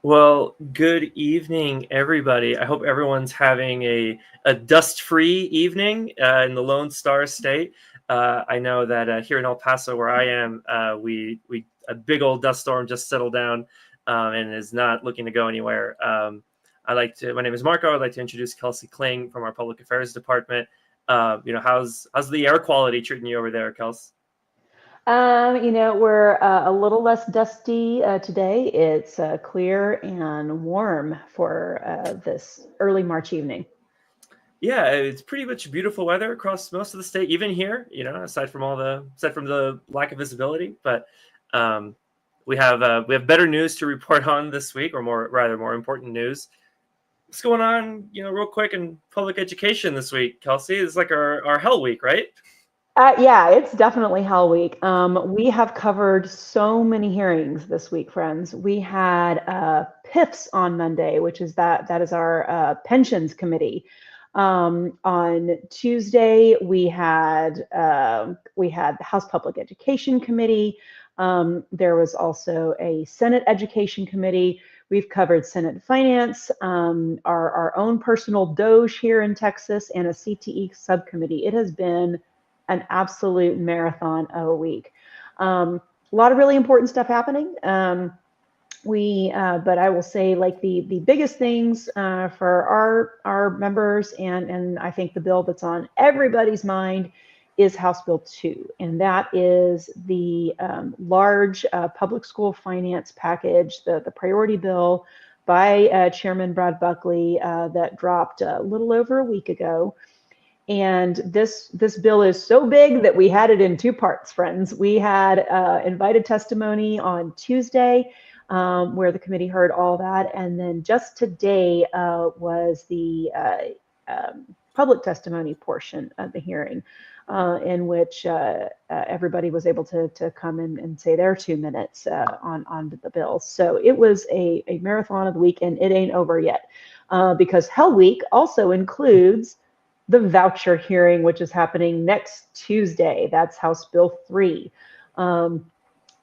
Well, good evening, everybody. I hope everyone's having a dust-free evening in the Lone Star State. I know that here in El Paso, where I am, we a big old dust storm just settled down and is not looking to go anywhere. My name is Marco. I'd like to introduce Kelsey Kling from our Public Affairs Department. How's the air quality treating you over there, Kels? We're a little less dusty today. It's clear and warm for this early March evening. Yeah, it's pretty much beautiful weather across most of the state, even here. Aside from the lack of visibility, but um, we have better news to report on this week, or more important news. What's going on? Real quick in public education this week, Kelsey. It's like our hell week, right? Yeah, it's definitely Hell Week. We have covered so many hearings this week, friends. We had PIFs on Monday, which is that is our pensions committee. On Tuesday, we had the House Public Education Committee. There was also a Senate Education Committee. We've covered Senate Finance, our own personal Doge here in Texas, and a CTE subcommittee. It has been an absolute marathon of a week. A lot of really important stuff happening. But I will say, like the biggest things for our members, and I think the bill that's on everybody's mind is House Bill 2, and that is the large public school finance package, the priority bill by Chairman Brad Buckley that dropped a little over a week ago. And this bill is so big that we had it in two parts, friends. We had invited testimony on Tuesday, where the committee heard all that. And then just today was the public testimony portion of the hearing, in which everybody was able to come in and say their 2 minutes on the bill. So it was a marathon of the week, and it ain't over yet, because Hell Week also includes the voucher hearing, which is happening next Tuesday. That's House Bill 3.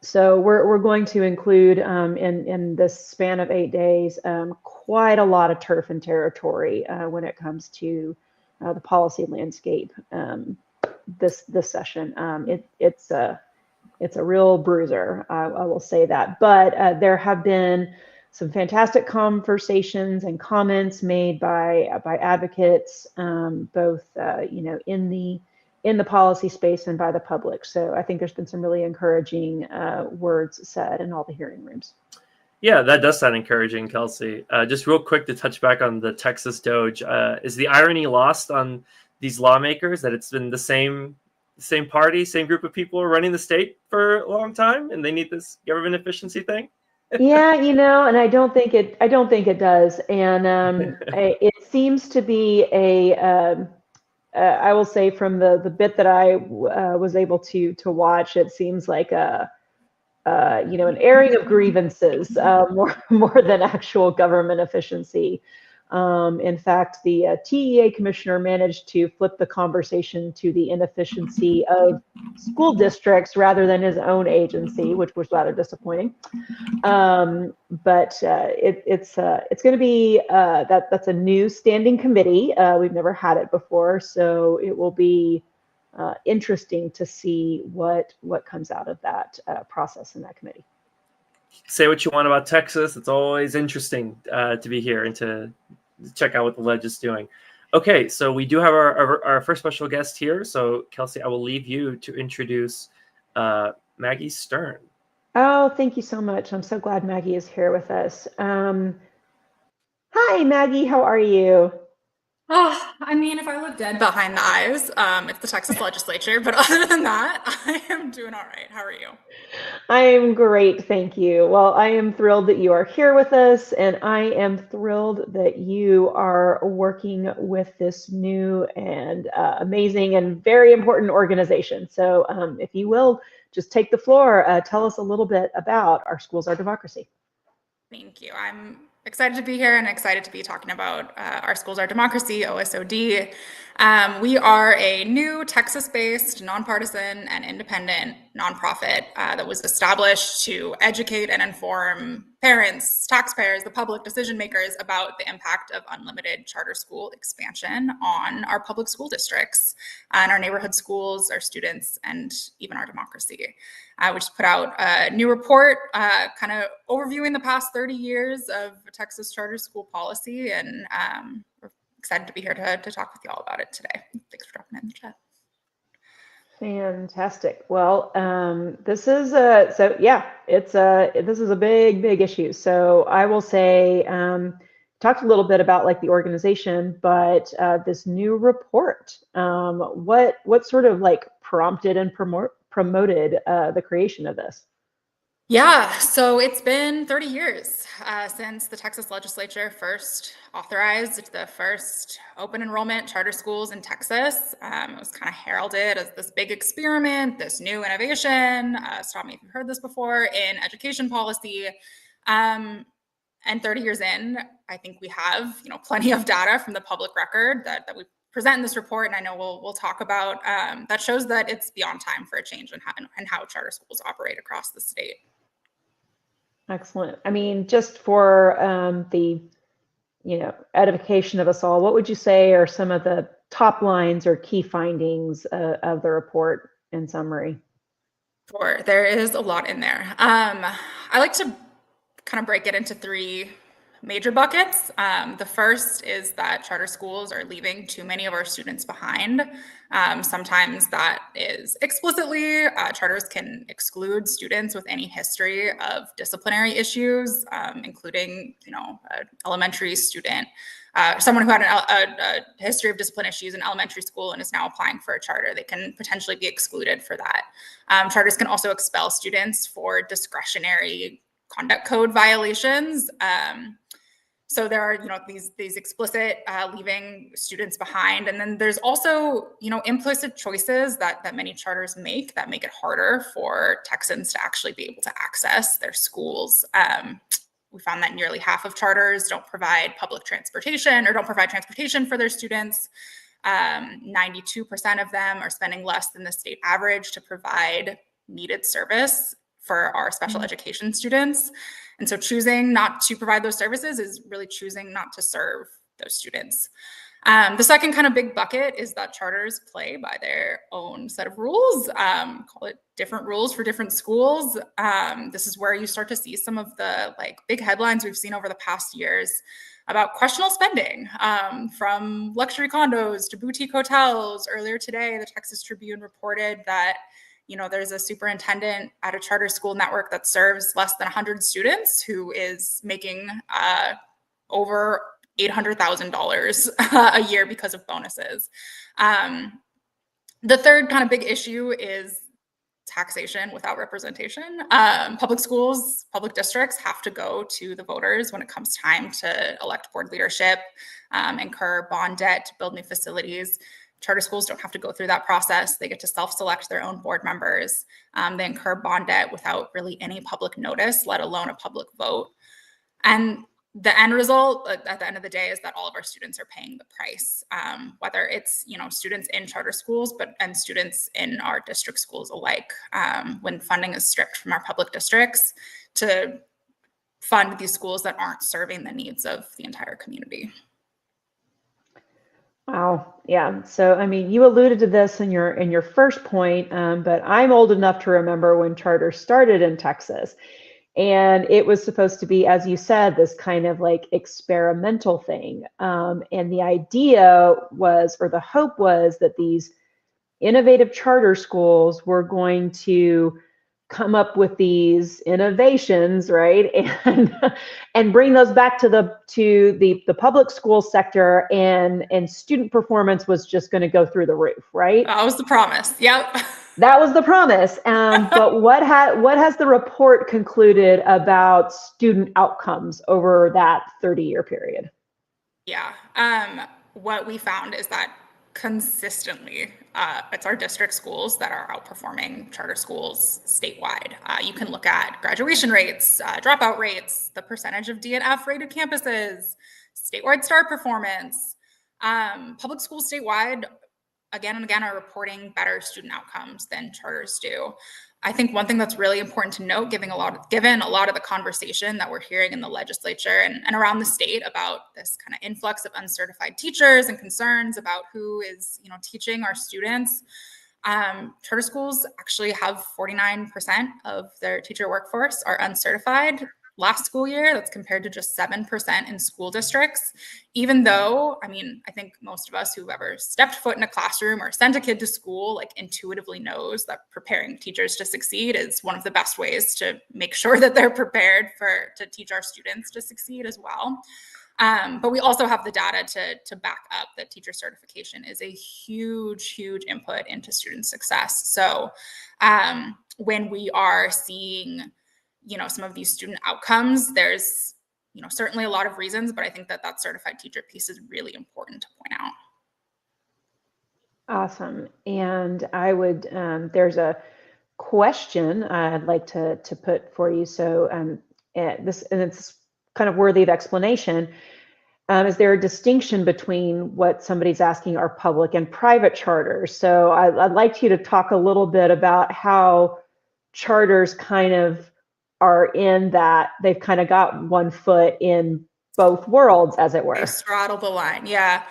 So we're going to include in this span of 8 days quite a lot of turf and territory when it comes to the policy landscape this session. It's a real bruiser, I will say that. But there have been some fantastic conversations and comments made by advocates, both in the policy space and by the public. So I think there's been some really encouraging words said in all the hearing rooms. Yeah, that does sound encouraging, Kelsey. Just real quick to touch back on the Texas Doge, is the irony lost on these lawmakers that it's been the same party, same group of people running the state for a long time, and they need this government efficiency thing? Yeah, and I don't think it does. And it seems to be I will say, from the bit that I was able to watch, it seems like an airing of grievances more than actual government efficiency. In fact, the TEA commissioner managed to flip the conversation to the inefficiency of school districts rather than his own agency, which was rather disappointing. But it's going to be that's a new standing committee. We've never had it before, so it will be interesting to see what comes out of that process in that committee. Say what you want about Texas. It's always interesting to be here and to check out what the ledge is doing. Okay, so we do have our first special guest here. So Kelsey, I will leave you to introduce Maggie Stern. Oh, thank you so much. I'm so glad Maggie is here with us. Hi, Maggie. How are you? Oh, I mean, if I look dead behind the eyes, it's the Texas legislature. But other than that, I am doing all right. How are you? I am great, thank you. Well, I am thrilled that you are here with us, and I am thrilled that you are working with this new and amazing and very important organization. So if you will, just take the floor, tell us a little bit about Our Schools, Our Democracy. Thank you. I'm excited to be here and excited to be talking about Our Schools, Our Democracy, OSOD. We are a new Texas-based, nonpartisan, and independent nonprofit that was established to educate and inform parents, taxpayers, the public, decision makers about the impact of unlimited charter school expansion on our public school districts and our neighborhood schools, our students, and even our democracy. We just put out a new report kind of overviewing the past 30 years of Texas charter school policy, and we're excited to be here to talk with you all about it today. Thanks for dropping in the chat. Fantastic. Well, this is this is a big issue. So I will say, talked a little bit about like the organization, but this new report, what sort of like prompted and promoted the creation of this? Yeah, so it's been 30 years since the Texas legislature first authorized the first open enrollment charter schools in Texas. It was kind of heralded as this big experiment, this new innovation. Stop me if you've heard this before, in education policy. And 30 years in, I think we have plenty of data from the public record that we present in this report, and I know we'll talk about, that shows that it's beyond time for a change in how charter schools operate across the state. Excellent. I mean, just for the edification of us all, what would you say are some of the top lines or key findings of the report in summary? Sure, there is a lot in there. I like to kind of break it into three major buckets. The first is that charter schools are leaving too many of our students behind. Sometimes that is explicitly, charters can exclude students with any history of disciplinary issues, including, an elementary student, someone who had a history of discipline issues in elementary school and is now applying for a charter. They can potentially be excluded for that. Charters can also expel students for discretionary conduct code violations. So there are, these explicit leaving students behind, and then there's also, implicit choices that many charters make that make it harder for Texans to actually be able to access their schools. We found that nearly half of charters don't provide public transportation or don't provide transportation for their students. 92% of them are spending less than the state average to provide needed service for our special education students. And so choosing not to provide those services is really choosing not to serve those students. The second kind of big bucket is that charters play by their own set of rules, call it different rules for different schools. This is where you start to see some of the big headlines we've seen over the past years about questionable spending, from luxury condos to boutique hotels. Earlier today, the Texas Tribune reported that there's a superintendent at a charter school network that serves less than 100 students who is making over $800,000 a year because of bonuses. The third kind of big issue is taxation without representation. Public schools, public districts have to go to the voters when it comes time to elect board leadership, incur bond debt to build new facilities. Charter schools don't have to go through that process. They get to self-select their own board members. They incur bond debt without really any public notice, let alone a public vote. And the end result at the end of the day is that all of our students are paying the price, whether it's students in charter schools and students in our district schools alike, when funding is stripped from our public districts to fund these schools that aren't serving the needs of the entire community. Wow. Yeah. So, I mean, you alluded to this in your first point, but I'm old enough to remember when charter started in Texas, and it was supposed to be, as you said, this kind of like experimental thing. And the idea was, or the hope was, that these innovative charter schools were going to come up with these innovations, right, and bring those back to the public school sector, and student performance was just going to go through the roof, right? That was the promise. Yep. That was the promise. But what has the report concluded about student outcomes over that 30-year period? Yeah. What we found is that consistently, it's our district schools that are outperforming charter schools statewide. You can look at graduation rates, dropout rates, the percentage of D and F rated campuses, statewide star performance. Public schools statewide, again and again, are reporting better student outcomes than charters do. I think one thing that's really important to note, given a lot of the conversation that we're hearing in the legislature and around the state about this kind of influx of uncertified teachers and concerns about who is, teaching our students, charter schools actually have 49% of their teacher workforce are uncertified. Last school year, that's compared to just 7% in school districts, even though, I think most of us who've ever stepped foot in a classroom or sent a kid to school, intuitively knows that preparing teachers to succeed is one of the best ways to make sure that they're prepared to teach our students to succeed as well. But we also have the data to back up that teacher certification is a huge, huge input into student success. So when we are seeing some of these student outcomes, there's, certainly a lot of reasons, but I think that certified teacher piece is really important to point out. Awesome. And I would, there's a question I'd like to put for you. So it's kind of worthy of explanation. Is there a distinction between what somebody's asking are public and private charters? So I'd like you to talk a little bit about how charters kind of are in that they've kind of got one foot in both worlds, as it were. They straddle the line. Yeah.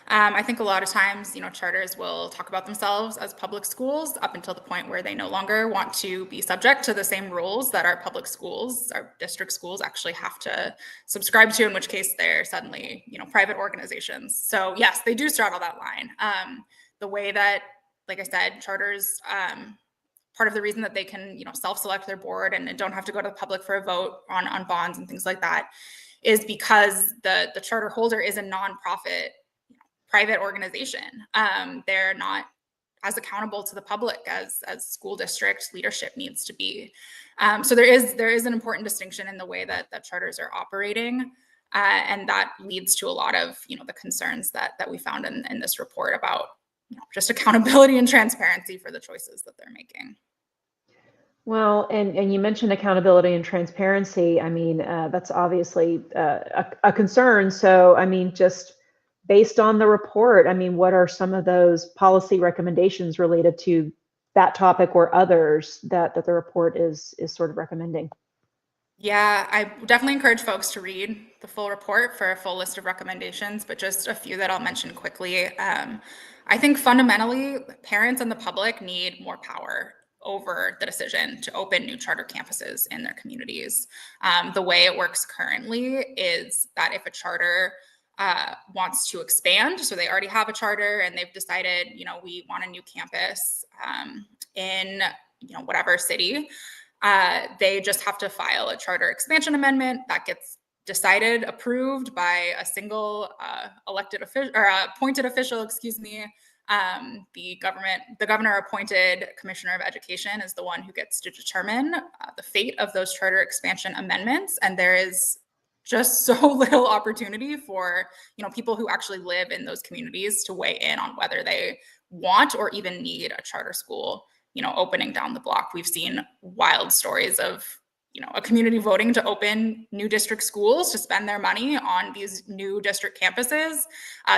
I think a lot of times, charters will talk about themselves as public schools up until the point where they no longer want to be subject to the same rules that our public schools, our district schools actually have to subscribe to, in which case they're suddenly, private organizations. So yes, they do straddle that line. The way that, like I said, charters, part of the reason that they can, self-select their board and don't have to go to the public for a vote on bonds and things like that is because the charter holder is a nonprofit private organization. They're not as accountable to the public as school district leadership needs to be. So there is an important distinction in the way that charters are operating. And that leads to a lot of, the concerns that we found in this report about just accountability and transparency for the choices that they're making. Well, and you mentioned accountability and transparency. That's obviously a concern. So, just based on the report, what are some of those policy recommendations related to that topic or others that the report is sort of recommending? Yeah, I definitely encourage folks to read the full report for a full list of recommendations, but just a few that I'll mention quickly. I think fundamentally, parents and the public need more power over the decision to open new charter campuses in their communities. The way it works currently is that if a charter wants to expand, so they already have a charter and they've decided, we want a new campus in, whatever city, they just have to file a charter expansion amendment that gets decided, approved by a single elected official or appointed official, the governor appointed commissioner of education is the one who gets to determine the fate of those charter expansion amendments. And there is just so little opportunity for, people who actually live in those communities to weigh in on whether they want or even need a charter school, opening down the block. We've seen wild stories of, a community voting to open new district schools to spend their money on these new district campuses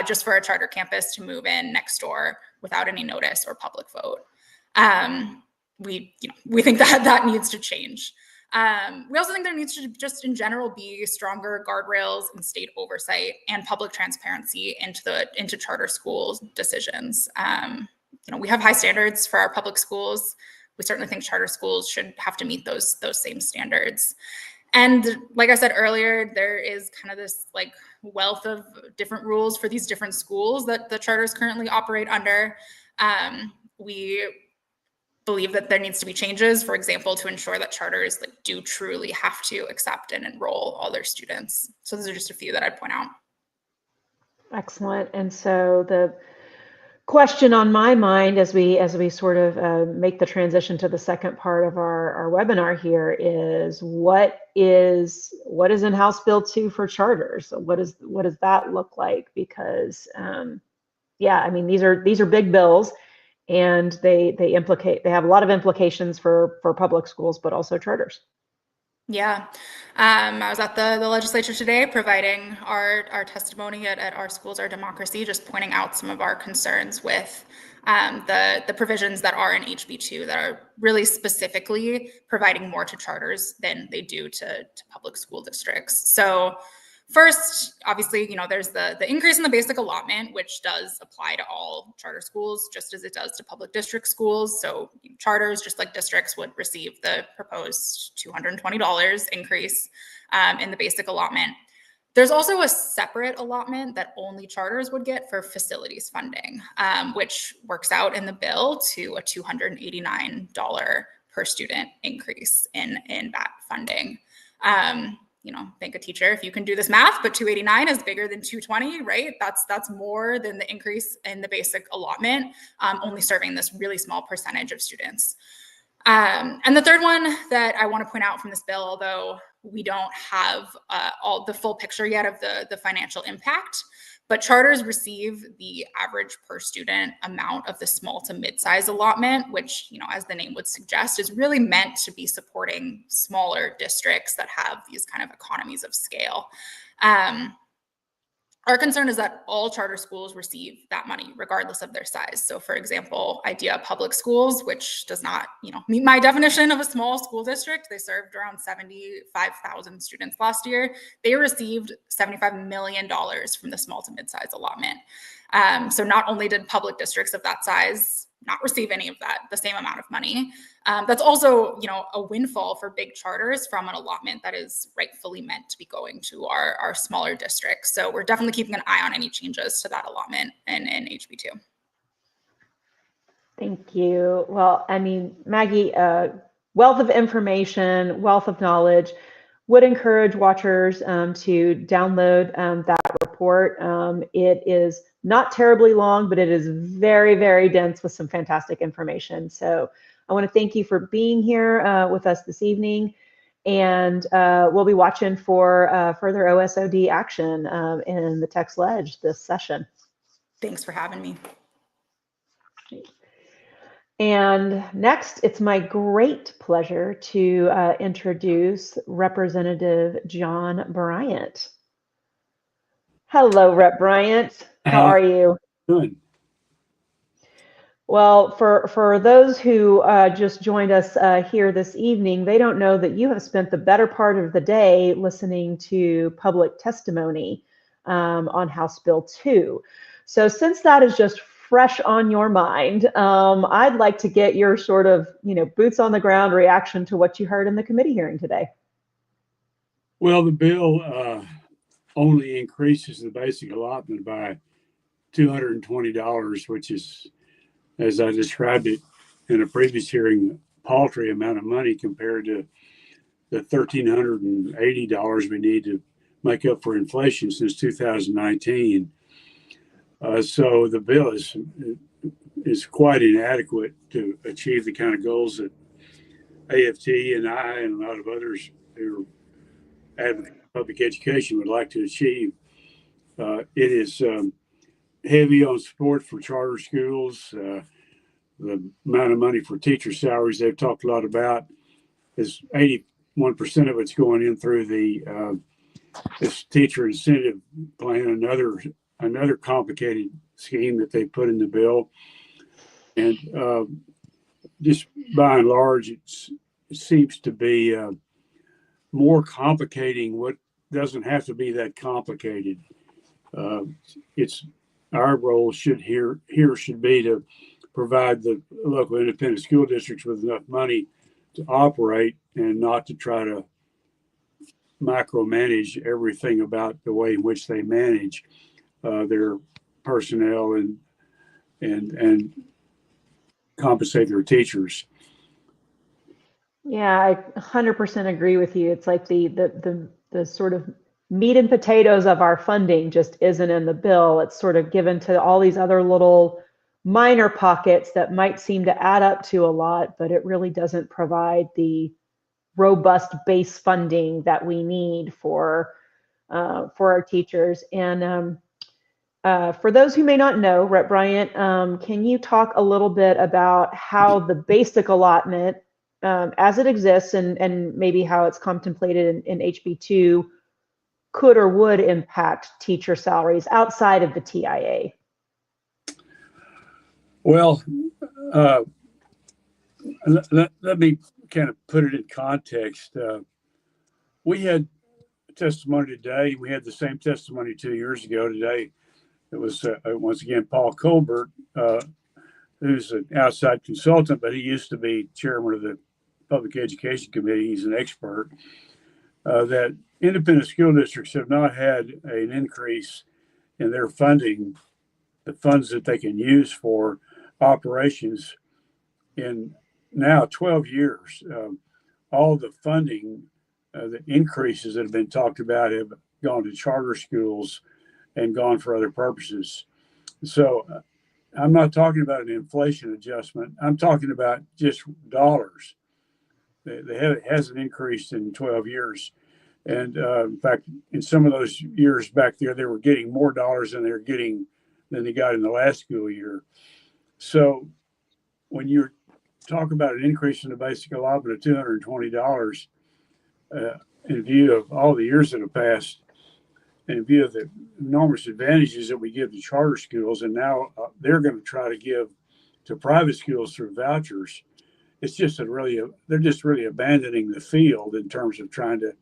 just for a charter campus to move in next door without any notice or public vote. We think that needs to change. We also think there needs to just in general be stronger guardrails and state oversight and public transparency into charter schools decisions. We have high standards for our public schools. We certainly think charter schools should have to meet those same standards. And like I said earlier, there is kind of this wealth of different rules for these different schools that the charters currently operate under. We believe that there needs to be changes, for example, to ensure that charters do truly have to accept and enroll all their students. So those are just a few that I'd point out. Excellent. And so the question on my mind as we sort of make the transition to the second part of our webinar here is what is in House Bill 2 for charters? So what does that look like? Because yeah, I mean, these are big bills, and they have a lot of implications for public schools, but also charters. Yeah. I was at the legislature today providing our testimony at Our Schools, Our Democracy, just pointing out some of our concerns with the provisions that are in HB2 that are really specifically providing more to charters than they do to public school districts. So first, obviously, there's the increase in the basic allotment, which does apply to all charter schools, just as it does to public district schools. So charters, just like districts, would receive the proposed $220 increase in the basic allotment. There's also a separate allotment that only charters would get for facilities funding, which works out in the bill to a $289 per student increase in that funding. Thank a teacher if you can do this math, but 289 is bigger than 220, right? That's more than the increase in the basic allotment, only serving this really small percentage of students. And the third one that I want to point out from this bill, although we don't have all the full picture yet of the financial impact, but charters receive the average per student amount of the small to mid-size allotment, which, as the name would suggest, is really meant to be supporting smaller districts that have these kind of economies of scale. Our concern is that all charter schools receive that money regardless of their size. So for example, IDEA Public Schools, which does not, meet my definition of a small school district, they served around 75,000 students last year. They received $75 million from the small to mid-size allotment. So not only did public districts of that size not receive any of that, the same amount of money, that's also, a windfall for big charters from an allotment that is rightfully meant to be going to our smaller districts. So we're definitely keeping an eye on any changes to that allotment in HB2. Thank you. Well, I mean, Maggie, wealth of information, wealth of knowledge. Would encourage watchers to download that report. It is not terribly long, but it is very, very dense with some fantastic information. So I want to thank you for being here with us this evening. And we'll be watching for further OSOD action in the text ledge this session. Thanks for having me. And next, it's my great pleasure to introduce Representative John Bryant. Hello, Rep. Bryant. How are you? Good. Well, for those who just joined us here this evening, they don't know that you have spent the better part of the day listening to public testimony on House Bill 2. So since that is just fresh on your mind, I'd like to get your sort of, boots on the ground reaction to what you heard in the committee hearing today. Well, the bill only increases the basic allotment by $220, which is, as I described it in a previous hearing, a paltry amount of money compared to the $1,380 we need to make up for inflation since 2019. So the bill is quite inadequate to achieve the kind of goals that AFT and I and a lot of others who are advocates for public education would like to achieve. It is heavy on support for charter schools. The amount of money for teacher salaries they've talked a lot about is 81% of it's going in through the this teacher incentive plan, another complicated scheme that they put in the bill. And just by and large, it seems to be more complicating what doesn't have to be that complicated. It's our role should be to provide the local independent school districts with enough money to operate and not to try to micromanage everything about the way in which they manage their personnel and compensate their teachers. Yeah, I 100% agree with you. It's like the sort of meat and potatoes of our funding just isn't in the bill. It's sort of given to all these other little minor pockets that might seem to add up to a lot, but it really doesn't provide the robust base funding that we need for our teachers. And For those who may not know, Rep Bryant, can you talk a little bit about how the basic allotment, as it exists, and maybe how it's contemplated in HB2, could or would impact teacher salaries outside of the TIA? Well, let me kind of put it in context. We had testimony today. We had the same testimony 2 years ago. Today, it was once again Paul Colbert, who's an outside consultant, but he used to be chairman of the Public Education Committee. He's an expert. That independent school districts have not had an increase in their funding, the funds that they can use for operations, in now 12 years. All the funding, the increases that have been talked about have gone to charter schools and gone for other purposes. So I'm not talking about an inflation adjustment. I'm talking about just dollars. It hasn't increased in 12 years. And in fact, in some of those years back there, they were getting more dollars than they got in the last school year. So when you talk about an increase in the basic allotment of $220, in view of all the years that have passed, in view of the enormous advantages that we give to charter schools, and now they're going to try to give to private schools through vouchers, it's just they're just really abandoning the field in terms of trying to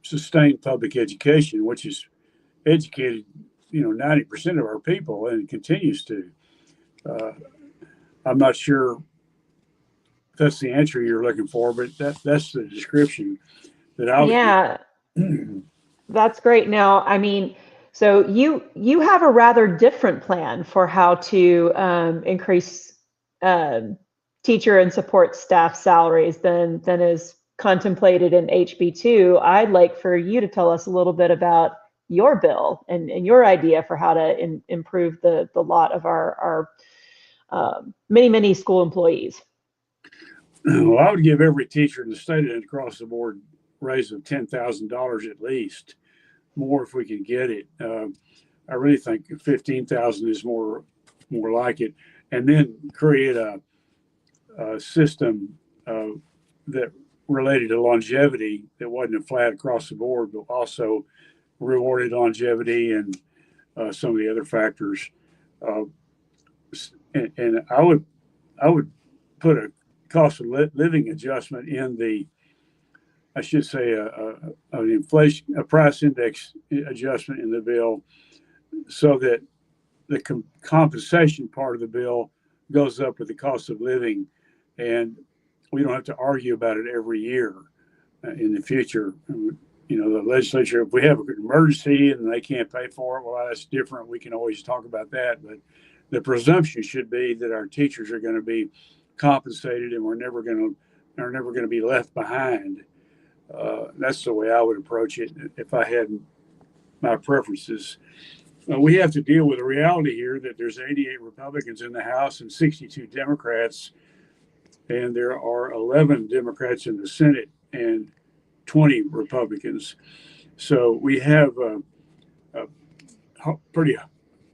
sustain public education, which has educated 90% of our people and continues to. I'm not sure if that's the answer you're looking for, but that's the description that I would give. That's great. Now, I mean, so you have a rather different plan for how to increase teacher and support staff salaries than is contemplated in HB2. I'd like for you to tell us a little bit about your bill and your idea for how to improve the lot of our many school employees. Well, I would give every teacher in the state and across the board raise of $10,000 at least, more if we can get it. I really think 15,000 is more like it, and then create a system that related to longevity that wasn't a flat across the board, but also rewarded longevity and some of the other factors. And I would put a cost of living adjustment in the, I should say, a price index adjustment in the bill, so that the compensation part of the bill goes up with the cost of living, and we don't have to argue about it every year in the future. The legislature, if we have an emergency and they can't pay for it, well, that's different. We can always talk about that. But the presumption should be that our teachers are going to be compensated, and we're never going to be left behind. That's the way I would approach it if I had my preferences. We have to deal with the reality here that there's 88 Republicans in the House and 62 Democrats, and there are 11 Democrats in the Senate and 20 Republicans. So we have a pretty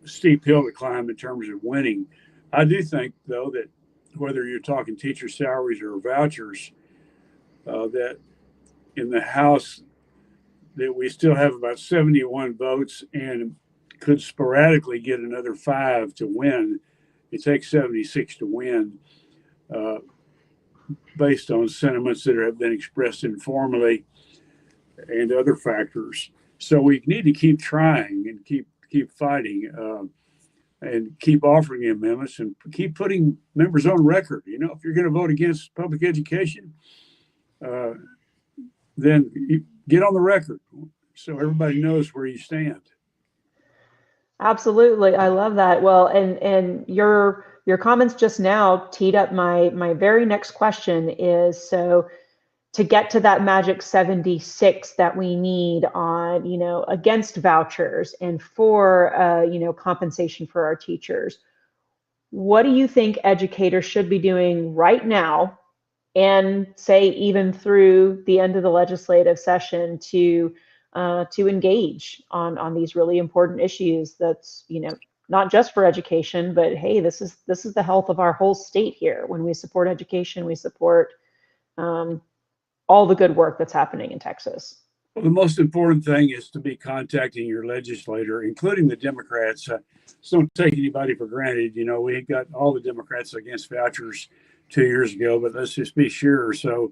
steep hill to climb in terms of winning. I do think, though, that whether you're talking teacher salaries or vouchers, that in the House that we still have about 71 votes and could sporadically get another 5 to win. It takes 76 to win, based on sentiments that have been expressed informally and other factors. So we need to keep trying and keep fighting, and keep offering amendments and keep putting members on record. If you're going to vote against public education, then you get on the record so everybody knows where you stand. Absolutely. I love that. Well, and your comments just now teed up my very next question is, so to get to that magic 76 that we need on, against vouchers and for, compensation for our teachers, what do you think educators should be doing right now, and say even through the end of the legislative session, to to engage on these really important issues. That's, not just for education, but hey, this is the health of our whole state here. When we support education, we support all the good work that's happening in Texas. Well, the most important thing is to be contacting your legislator, including the Democrats. So don't take anybody for granted. We got all the Democrats against vouchers 2 years ago, but let's just be sure. So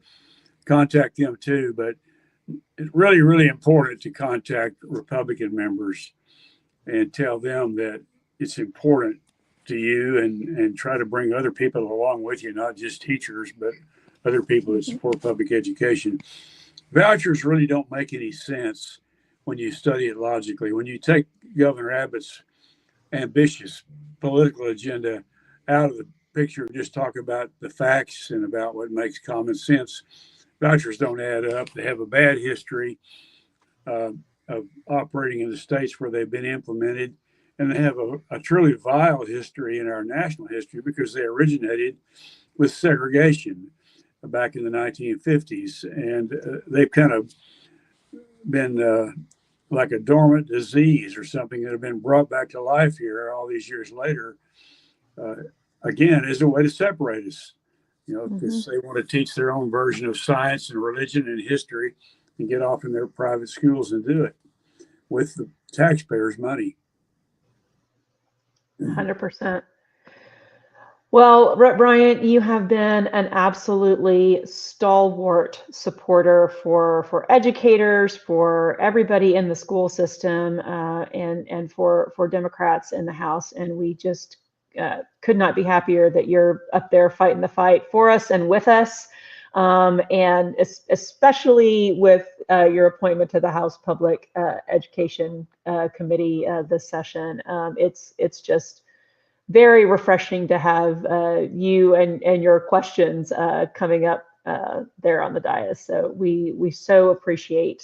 contact them too. But it's really, really important to contact Republican members and tell them that it's important to you, and try to bring other people along with you, not just teachers, but other people that support public education. Vouchers really don't make any sense when you study it logically. When you take Governor Abbott's ambitious political agenda out of the picture and just talk about the facts and about what makes common sense, vouchers don't add up. They have a bad history of operating in the states where they've been implemented, and they have a truly vile history in our national history because they originated with segregation back in the 1950s, and they've kind of been like a dormant disease or something that have been brought back to life here all these years later, again, as a way to separate us, because they want to teach their own version of science and religion and history and get off in their private schools and do it with the taxpayers' money. 100%. Well, Rep. Bryant, you have been an absolutely stalwart supporter for educators, for everybody in the school system, and for Democrats in the House. And we just could not be happier that you're up there fighting the fight for us and with us. And especially with your appointment to the House Public Education Committee this session. It's just very refreshing to have you and your questions coming up there on the dais. So we so appreciate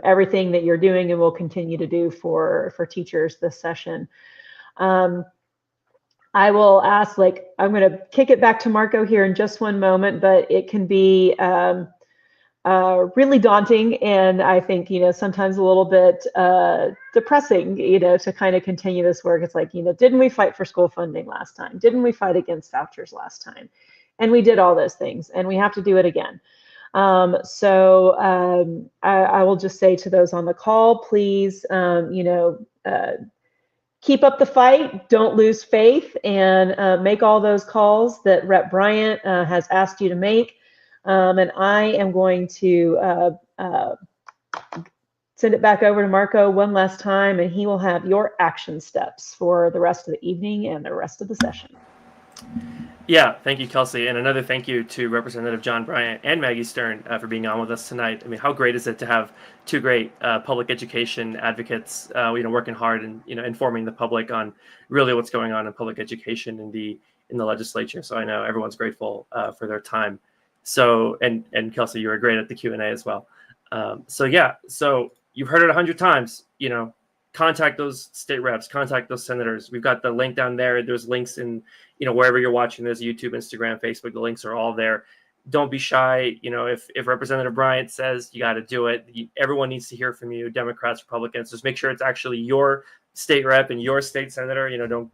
everything that you're doing and will continue to do for teachers this session. I will ask, I'm going to kick it back to Marco here in just one moment, but it can be really daunting, and I think, sometimes a little bit depressing, to kind of continue this work. It's like, didn't we fight for school funding last time? Didn't we fight against vouchers last time? And we did all those things, and we have to do it again. So I will just say to those on the call, please, keep up the fight, don't lose faith, and make all those calls that Rep. Bryant has asked you to make. And I am going to send it back over to Marco one last time, and he will have your action steps for the rest of the evening and the rest of the session. Yeah, thank you, Kelsey. And another thank you to Representative John Bryant and Maggie Stern for being on with us tonight. I mean, how great is it to have two great public education advocates, working hard and, informing the public on really what's going on in public education in the legislature. So I know everyone's grateful for their time. So, and Kelsey, you were great at the Q&A as well. So you've heard it 100 times, contact those state reps, contact those senators. We've got the link down there. There's links in, wherever you're watching. There's YouTube, Instagram, Facebook. The links are all there. Don't be shy. If Representative Bryant says you got to do it, everyone needs to hear from you, Democrats, Republicans. Just make sure it's actually your state rep and your state senator.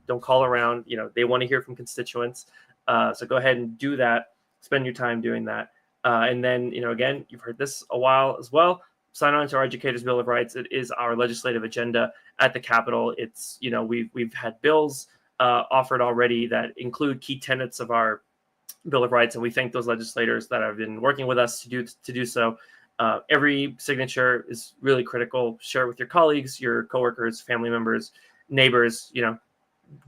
Don't call around. They want to hear from constituents. So go ahead and do that. Spend your time doing that. And then, again, you've heard this a while as well. Sign on to our Educators Bill of Rights. It is our legislative agenda at the Capitol. It's, we've had bills offered already that include key tenets of our Bill of Rights, and we thank those legislators that have been working with us to do so. Every signature is really critical. Share it with your colleagues, your coworkers, family members, neighbors.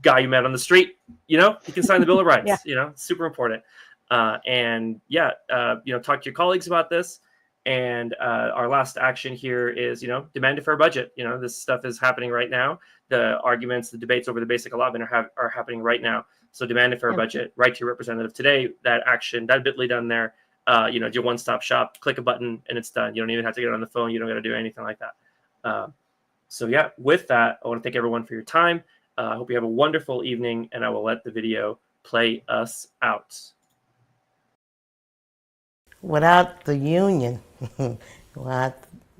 Guy you met on the street. He can sign the Bill of Rights. Yeah. Super important. Talk to your colleagues about this. And our last action here is, demand a fair budget. This stuff is happening right now. The arguments, the debates over the basic allotment are happening right now. So demand a fair budget. Write to your representative today. That action, that bit.ly done there. It's your one-stop shop. Click a button and it's done. You don't even have to get on the phone. You don't got to do anything like that. With that, I want to thank everyone for your time. I hope you have a wonderful evening, and I will let the video play us out. Without the union, without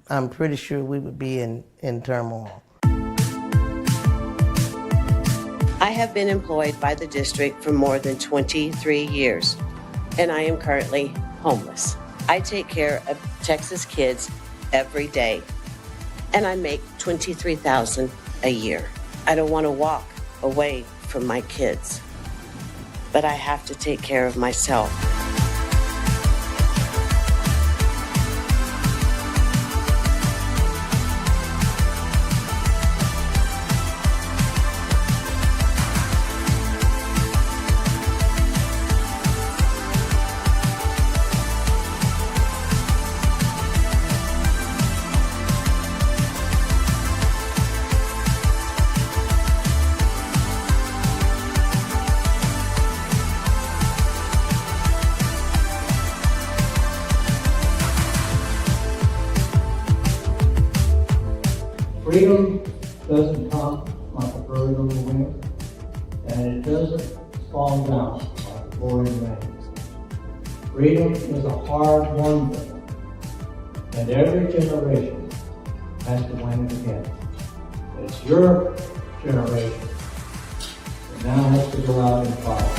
I'm pretty sure we would be in turmoil. I have been employed by the district for more than 23 years, and I am currently homeless. I take care of Texas kids every day, and I make $23,000 a year. I don't want to walk away from my kids, but I have to take care of myself. Freedom doesn't come like a bird on the wing, and it doesn't fall down like a pouring rain. Freedom is a hard-won thing, and every generation has to win it again. It's your generation that now has to go out and fight.